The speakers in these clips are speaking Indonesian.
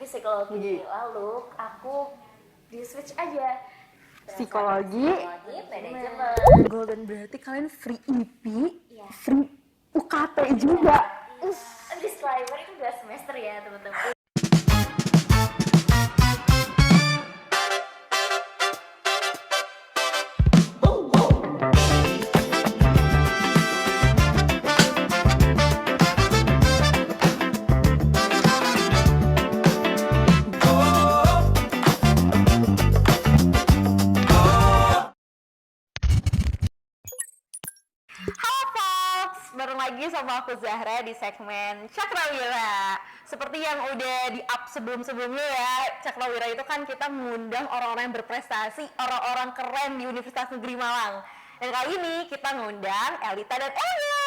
psikologi. Lalu aku di switch aja Psikologi, manajemen. Golden berarti kalian free IP, Iya. free UKT juga. Disclaimer itu 2 semester ya teman-teman. Baru lagi sama aku Zahra di segmen Cakrawira. Seperti yang udah di up sebelum-sebelumnya ya, Cakrawira itu kan kita mengundang orang-orang yang berprestasi, orang-orang keren di Universitas Negeri Malang. Dan kali ini kita ngundang Elita dan Elia.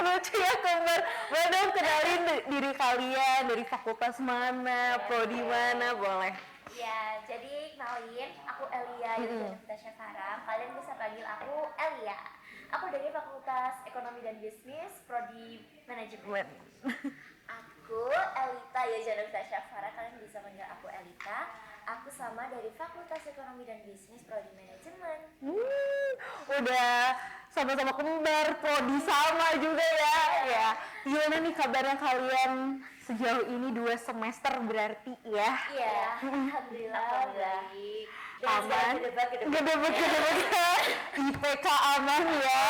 Lucu ya kembar. Boleh dong kenalin diri kalian, dari fakultas mana, prodi mana, boleh. Ya, jadi kenalin, aku Elia dari Universitas Syafara. Kalian bisa panggil aku Elia. Aku dari Fakultas Ekonomi dan Bisnis, prodi Manajemen. Aku Elita ya dari Universitas Syafara. Kalian bisa panggil aku Elita. Aku sama dari Fakultas Ekonomi dan Bisnis, prodi Manajemen. Udah sama-sama kembar, prodi sama juga ya. Ya, gimana nih kabarnya kalian sejauh ini 2 semester berarti ya? Iya, alhamdulillah baik. Aman. Gedebek. IPK aman ya,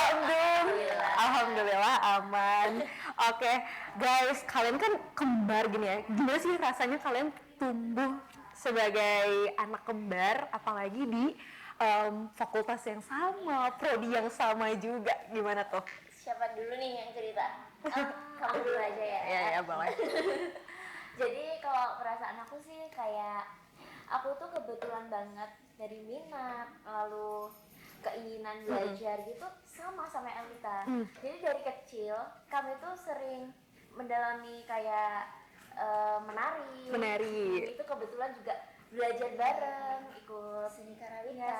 Alhamdulillah aman. Oke, guys, kalian kan kembar gini ya. Gimana sih rasanya kalian tumbuh sebagai anak kembar, apalagi di fakultas yang sama, prodi yang sama juga, gimana tuh? Siapa dulu nih yang cerita? Kamu dulu aja ya. Ya boleh. Jadi kalau perasaan aku sih kayak aku tuh kebetulan banget dari minat lalu keinginan belajar gitu sama Elita. Jadi dari kecil kami tuh sering mendalami kayak menari. Itu kebetulan juga belajar bareng, ikut seni karawita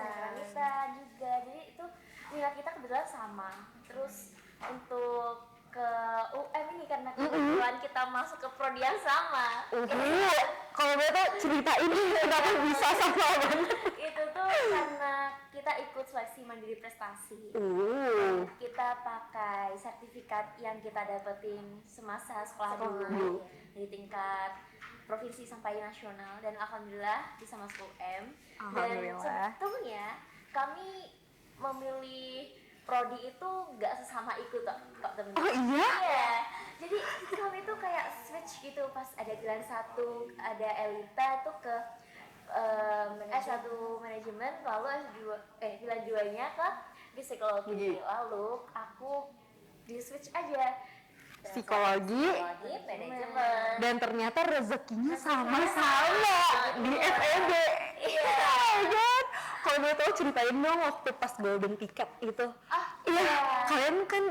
juga. Jadi itu minat kita kebetulan sama. Terus untuk ke UM ini karena kebetulan kita masuk ke prodi yang sama. Kalau gue tuh ceritain kenapa bisa sama banget. Itu tuh karena kita ikut seleksi mandiri prestasi. Kita pakai sertifikat yang kita dapetin semasa sekolah dulu dari tingkat provinsi sampai nasional, dan alhamdulillah bisa masuk UM. Dan sebetulnya kami memilih prodi itu nggak sesama ikut kok temen-temen. Oh iya? Iya. Jadi kami tuh kayak switch gitu pas ada pilihan 1, ada Elita tuh ke S1 manajemen, lalu pilihan 2-nya ke psikologi. Lalu aku di switch aja psikologi manajemen. Dan ternyata rezekinya sama-sama di FEB. Iya. Kalau boleh tahu ceritain dong waktu pas golden ticket itu. Kalian kan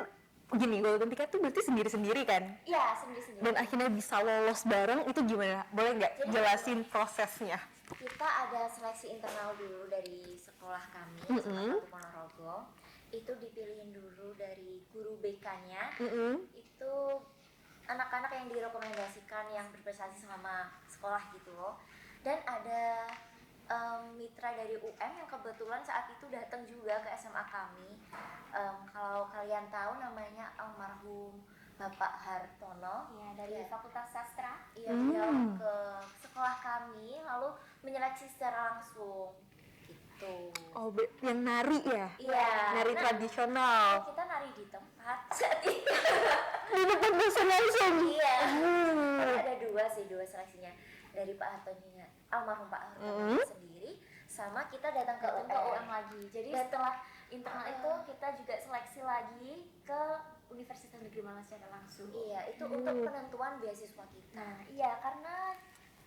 gini, golden ticket tuh berarti sendiri-sendiri kan? Iya, sendiri-sendiri. Dan akhirnya bisa lolos bareng, itu gimana? Boleh nggak jelasin prosesnya? Kita ada seleksi internal dulu dari sekolah kami, Sekolah Ponorogo. Itu dipilihin dulu dari guru BK-nya. Itu anak-anak yang direkomendasikan yang berprestasi selama sekolah gitu loh. Dan ada mitra dari UM yang kebetulan saat itu datang juga ke SMA kami. Kalau kalian tahu namanya almarhum Bapak Hartono, ya, dari Fakultas Sastra. Iya, beliau ke sekolah kami lalu menyeleksi secara langsung gitu. Oh, yang nari ya? Iya. Nari tradisional. Kita nari di tempat saat itu. Di depan dosen langsung? Iya. Ada dua seleksinya, dari Pak Hartono, almarhum Pak Hartono sendiri, sama kita datang ke UM lagi. Jadi setelah internal itu kita juga seleksi lagi ke Universitas Negeri Malang secara langsung. Iya, itu untuk penentuan beasiswa kita. Nah, iya, karena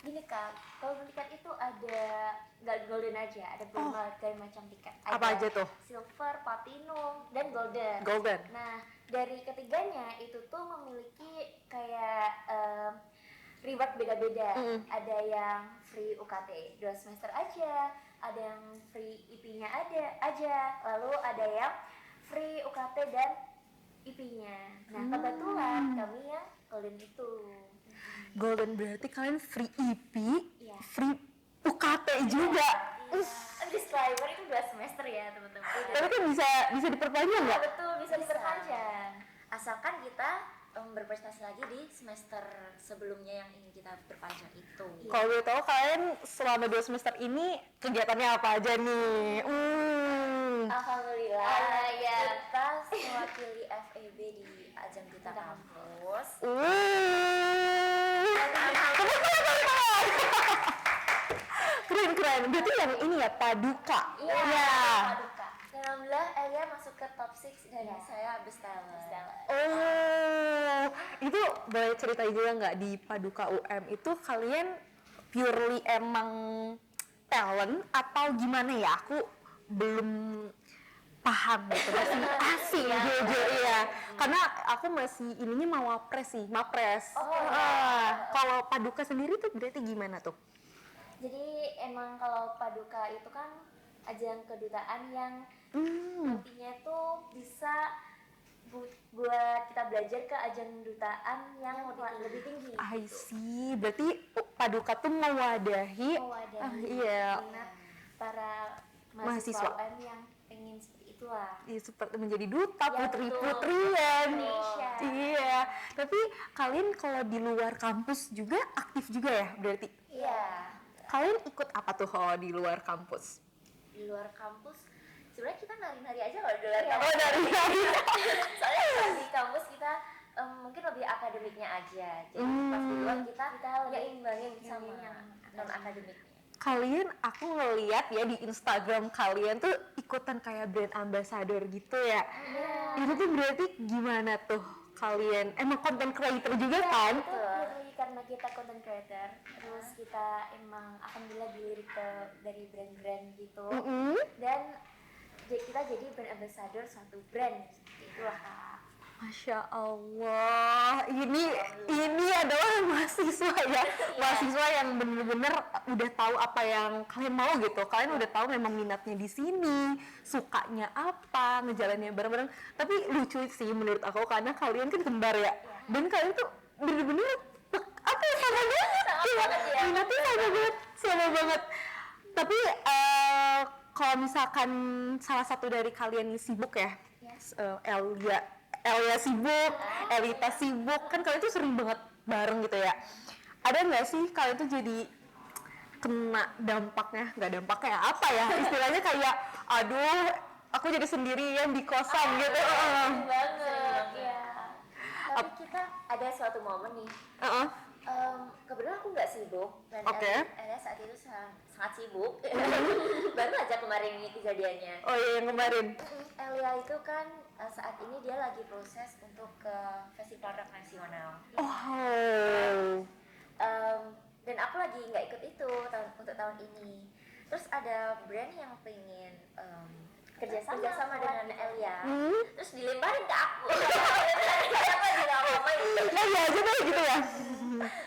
gini Kak, golden ticket itu ada nggak golden aja, ada berbagai macam tiket. Apa aja tuh? Silver, platinum, dan golden. Nah, dari ketiganya itu tuh memiliki kayak reward beda-beda. Ada yang free UKT 2 semester aja, ada yang free IP-nya aja, lalu ada yang free UKT dan IP-nya. Nah, kebetulan kami yang golden itu. Golden berarti kalian free IP, Iya. free UKT juga. Disclaimer itu 2 semester ya teman-teman. Tapi kan bisa diperpanjang Iya nggak? betul, bisa diperpanjang. Asalkan kita berprestasi lagi di semester sebelumnya yang ingin kita perpanjang itu. Kalau boleh tahu kalian selama 2 semester ini kegiatannya apa aja nih? Alhamdulillah, kita mewakili FEB di ajang kita kampus. Keren. Berarti yang ini ya Paduka. Iya. Paduka. Dan alhamdulillah Elia masuk ke top 6 dan saya bestseller. Oh, itu boleh ceritain juga nggak di Paduka UM itu kalian purely emang talent atau gimana ya? Aku belum paham gitu, masih asing jujur ya. Karena aku masih ininya mapres. Kalau Paduka sendiri tuh berarti gimana tuh? Jadi emang kalau Paduka itu kan ajang kedutaan yang nantinya tuh bisa buat kita belajar ke ajang kedutaan yang lebih tinggi. I see, berarti Paduka tuh mewadahi iya. minat para Mahasiswa. mahasiswa UM yang pengen seperti itulah. Iya, seperti menjadi duta Ya, putri-putrian. Indonesia. Iya. Tapi kalian kalau di luar kampus juga aktif juga ya berarti? Iya. Kalian ikut apa tuh kalau di luar kampus? Di luar kampus sebenarnya kita nari-nari aja kalau di luar kampus. Oh, nari-nari. Soalnya kalau di kampus kita mungkin lebih akademiknya aja. Jadi pas di luar kita ya imbangin sama non akademiknya. Kalian aku ngeliat ya di Instagram kalian tuh ikutan kayak brand ambassador gitu ya. Itu tuh berarti gimana tuh kalian? Emang content creator juga kan? Betul. Karena kita content creator, terus kita emang alhamdulillah dilirik dari brand-brand gitu. Dan kita jadi brand ambassador suatu brand seperti itulah Kak. Masya Allah, ini adalah mahasiswa ya, mahasiswa yang bener-bener udah tahu apa yang kalian mau gitu. Kalian udah tahu memang minatnya di sini, sukanya apa, ngejalannya bareng-bareng. Tapi lucu sih menurut aku karena kalian kan kembar ya, dan kalian tuh bener-bener apa ya, sama banget, minatnya sama banget. Tapi kalau misalkan salah satu dari kalian ini sibuk ya, Elia sibuk, Elita sibuk, kan kalian tuh sering banget bareng gitu ya. Ada nggak sih kalian tuh jadi kena dampaknya? Nggak dampaknya apa ya? Istilahnya kayak, aduh, aku jadi sendirian di kosan gitu. Sering banget, ya. Tapi kita ada suatu momen nih. Kebetulan aku nggak sibuk dan Elia saat itu sangat sibuk. Baru aja kemarin ini kejadiannya. Oh iya, yang kemarin. Elia itu kan saat ini dia lagi proses untuk ke festival rock nasional. Dan aku lagi nggak ikut itu untuk tahun ini. Terus ada brand yang pengen kerjasama dengan Elia. Terus dilemparin ke aku. Kenapa tidak ngomong gitu? Iya aja deh gitu ya.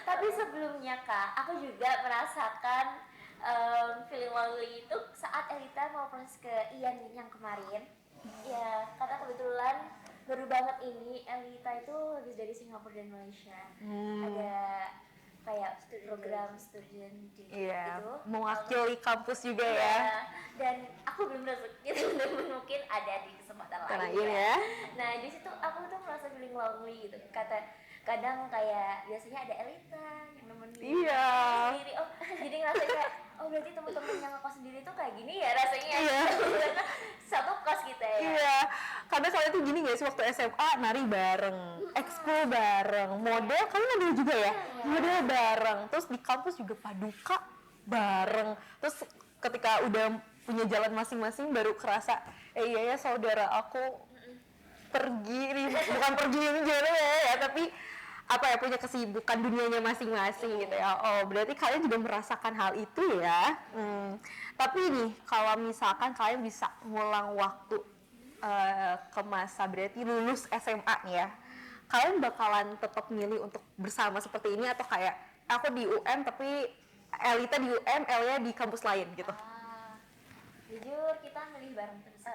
Tapi sebelumnya Kak, aku juga merasakan feeling lonely itu saat Elita mau proses ke Ian yang kemarin. Ya, karena kebetulan baru banget ini Elita itu habis dari Singapura dan Malaysia. Ada kayak program student gitu. Mewakili kampus juga ya. Dan aku belum masuk gitu, mungkin ada di kesempatan lain ya. Nah di situ aku tuh merasa feeling lonely gitu. Kadang kayak biasanya ada Elita yang nemenin sendiri. Oh jadi ngerasa kayak berarti teman-teman yang ngekos sendiri tuh kayak gini ya rasanya. Karena satu kos kita ya. Iya, karena kalian tuh gini guys, waktu SMA nari bareng, ekskul bareng, model kalian ada juga ya, model bareng, terus di kampus juga Paduka bareng, terus ketika udah punya jalan masing-masing baru kerasa, iya ya saudara aku pergi, bukan pergi ini jalan ya, tapi apa ya, punya kesibukan dunianya masing-masing gitu ya. Oh berarti kalian juga merasakan hal itu ya. Tapi nih kalau misalkan kalian bisa ngulang waktu ke masa berarti lulus SMA nih ya, kalian bakalan tetap milih untuk bersama seperti ini atau kayak aku di UM tapi Elita di UM, Elia di kampus lain gitu? Jujur kita milih bareng terus.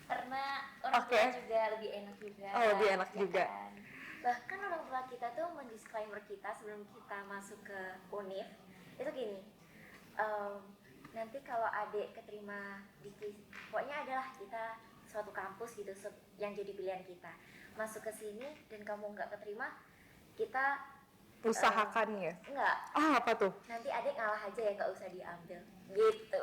Karena orang tua juga lebih enak juga. Oh lebih enak juga. Kan? Bahkan orang tua kita tuh mendisclaimer kita sebelum kita masuk ke univ itu gini, nanti kalau adik keterima di pokoknya adalah kita suatu kampus gitu yang jadi pilihan kita, masuk ke sini dan kamu nggak keterima, kita Usahakan ya. enggak, Apa tuh? nanti adik ngalah aja ya, nggak usah diambil gitu.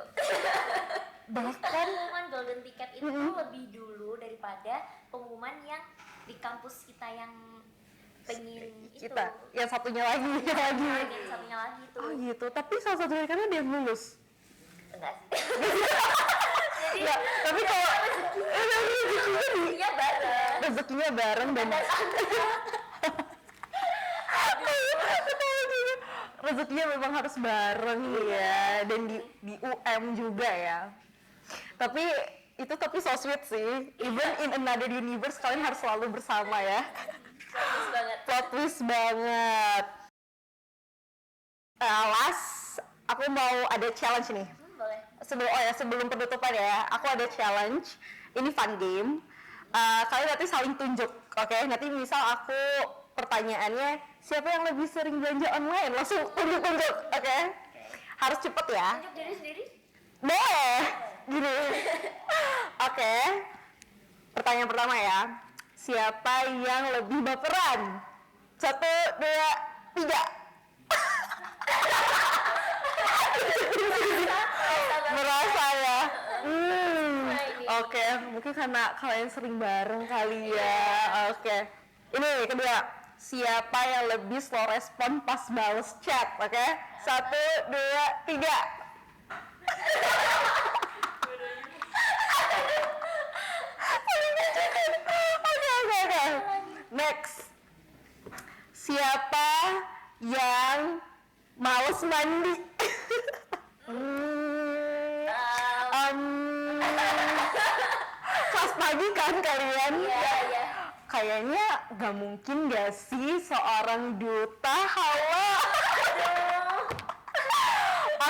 Bahkan Pengumuman golden ticket itu lebih dulu daripada pengumuman yang di kampus kita yang pengen kita itu. yang satunya lagi Yang satunya lagi tuh. Oh gitu, tapi salah satu dari kalian dia yang lulus. Enggak sih. Ya, tapi kalau Iya bareng. rezekinya bareng dan rezekinya memang harus bareng ya, dan di UM juga ya. Tapi so sweet sih, even in another universe kalian harus selalu bersama ya. Bagus banget. Plot twist banget. Last, aku mau ada challenge nih. Boleh. Sebelum penutupan ya, aku ada challenge. Ini fun game. Kalian nanti saling tunjuk, oke? Nanti misal aku pertanyaannya, siapa yang lebih sering belanja online? Langsung tunjuk, oke? Harus cepet ya. Tunjuk diri sendiri. Boleh, gini. Oke. Pertanyaan pertama ya. Siapa yang lebih baperan? 1, 2, 3. Merasa ya. Oke, mungkin karena kalian sering bareng kali ya. Oke. Ini kedua. Siapa yang lebih slow respon pas balas chat? Oke. 1, 2, 3. Oke. Next. Siapa yang males mandi? Kelas pagi kan kalian? Iya. Kayaknya gak mungkin gak sih seorang duta hawa?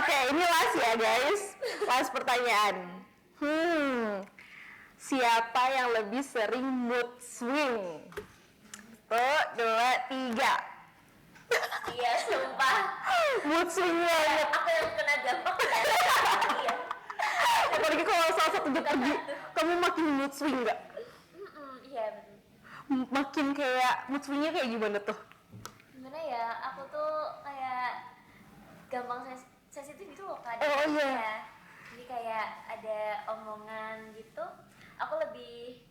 Oke, ini last ya guys. Last pertanyaan. Siapa yang lebih sering mood swing? 1, 2, 3. Iya, sumpah. Mood swing banget. Aku yang kena dampak. Iya. Apalagi kalau salah satu jam pergi, kamu makin mood swing gak? Iya betul. Makin kayak mood swingnya kayak gimana tuh? Gimana ya? Aku tuh kayak gampang sensitif gitu loh Kak. Oh, iya. Ya. Jadi kayak ada omongan gitu, aku lebih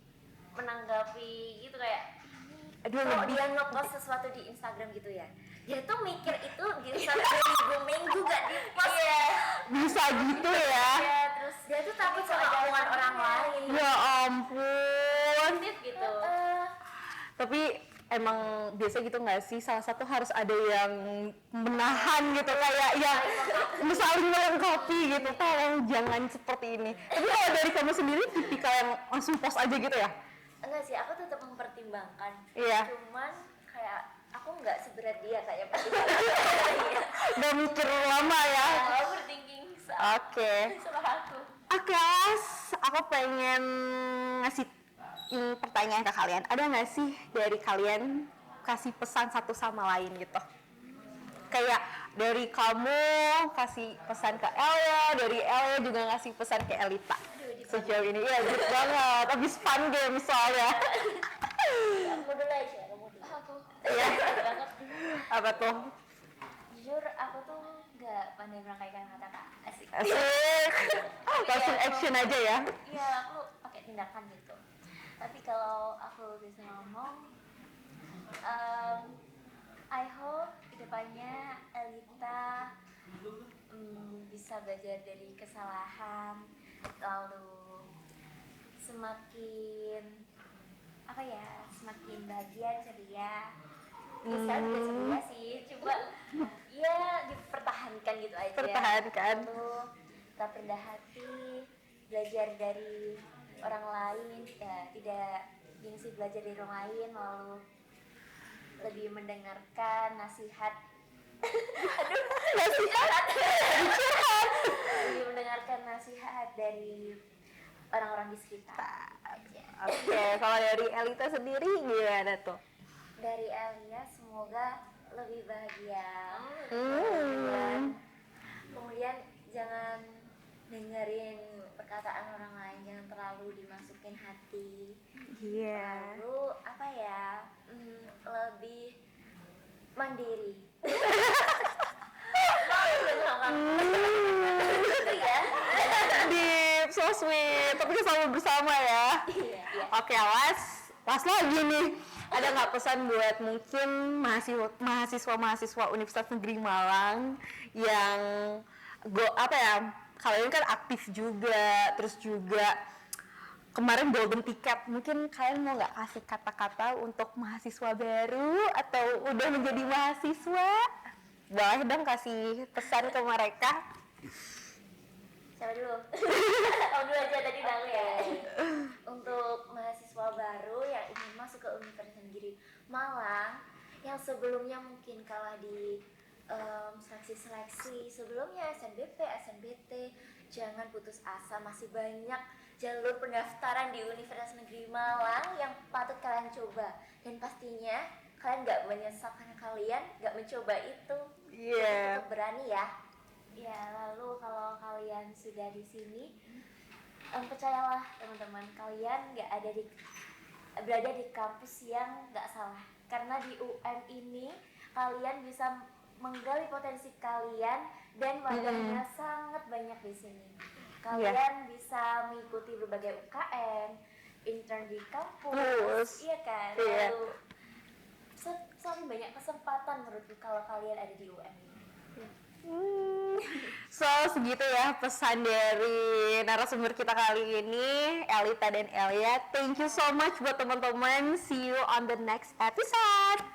menanggapi gitu kayak Aduh, kalau lebih dia ngepost sesuatu di Instagram gitu ya, dia tuh mikir itu bisa 2 minggu gak di post. Iya. bisa gitu ya. Iya, terus dia tuh takut sama omongan orang lain. Ya ampun. Sensitif gitu. Tapi emang biasa gitu nggak sih, salah satu harus ada yang menahan gitu, kayak yang saling melengkapi gitu. Tolong jangan seperti ini. Tapi kalau dari kamu sendiri tipikal yang langsung post aja gitu ya? Enggak sih, aku tetap mempertimbangkan. Iya. Cuman kayak aku nggak seberat dia kayak Udah mikir lama ya. overthinking Oke. sama aku. Oke, aku pengen ngasih pertanyaan ke kalian. Ada nggak sih dari kalian kasih pesan satu sama lain gitu? Kayak dari kamu kasih pesan ke Elia, dari Elia juga ngasih pesan ke Elita. Sejauh ini, ya good banget. Abis fun game soalnya. Kamu dulu aja, kamu dulu. Aku Iya. banget. Apa tuh? Jujur aku tuh nggak pandai merangkaikan kata-kata. Asik. Asik. Langsung action aja ya. Iya, aku pakai tindakan gitu. Tapi kalau aku bisa ngomong, I hope kedepannya Elita bisa belajar dari kesalahan, lalu semakin semakin bahagia, ceria. Sekarang juga ceria sih, coba ya dipertahankan gitu aja. Pertahankan. Lalu tetap rendah hati, belajar dari orang lain, ya tidak gengsi belajar dari orang lain, lalu lebih mendengarkan nasihat. Lebih mendengarkan nasihat dari orang-orang di sekitar. Oke, kalau dari Elita sendiri gimana tuh? dari Elia, semoga lebih bahagia. Kemudian jangan dengerin perkataan orang lain, jangan terlalu dimasukin hati. Lalu apa ya, lebih mandiri. Deep, so sweet, tapi kita selalu bersama ya. Oke, last lagi nih. Ada nggak pesan buat mungkin mahasiswa Universitas Negeri Malang yang kalian kan aktif juga, terus juga kemarin golden ticket, mungkin kalian mau nggak kasih kata-kata untuk mahasiswa baru atau udah menjadi mahasiswa? Boleh dong kasih pesan ke mereka. Siapa dulu? Kamu dulu aja, tadi Dalu ya. Untuk mahasiswa baru yang ingin masuk ke Universitas Negeri Malang, yang sebelumnya mungkin kalah di seleksi sebelumnya, SNBP, SNBT, jangan putus asa, masih banyak jalur pendaftaran di Universitas Negeri Malang yang patut kalian coba, dan pastinya kalian nggak menyesal karena kalian nggak mencoba itu. Tetap berani ya. Ya, lalu kalau kalian sudah di sini, percayalah teman-teman, kalian berada di kampus yang nggak salah, karena di UM ini kalian bisa menggali potensi kalian dan wadahnya sangat banyak di sini. Kalian bisa mengikuti berbagai UKM, intern di kampus, iya kan? Lalu sangat banyak kesempatan menurutku kalau kalian ada di UM ini. So segitu ya pesan dari narasumber kita kali ini, Elita dan Elia. Thank you so much buat teman-teman. See you on the next episode.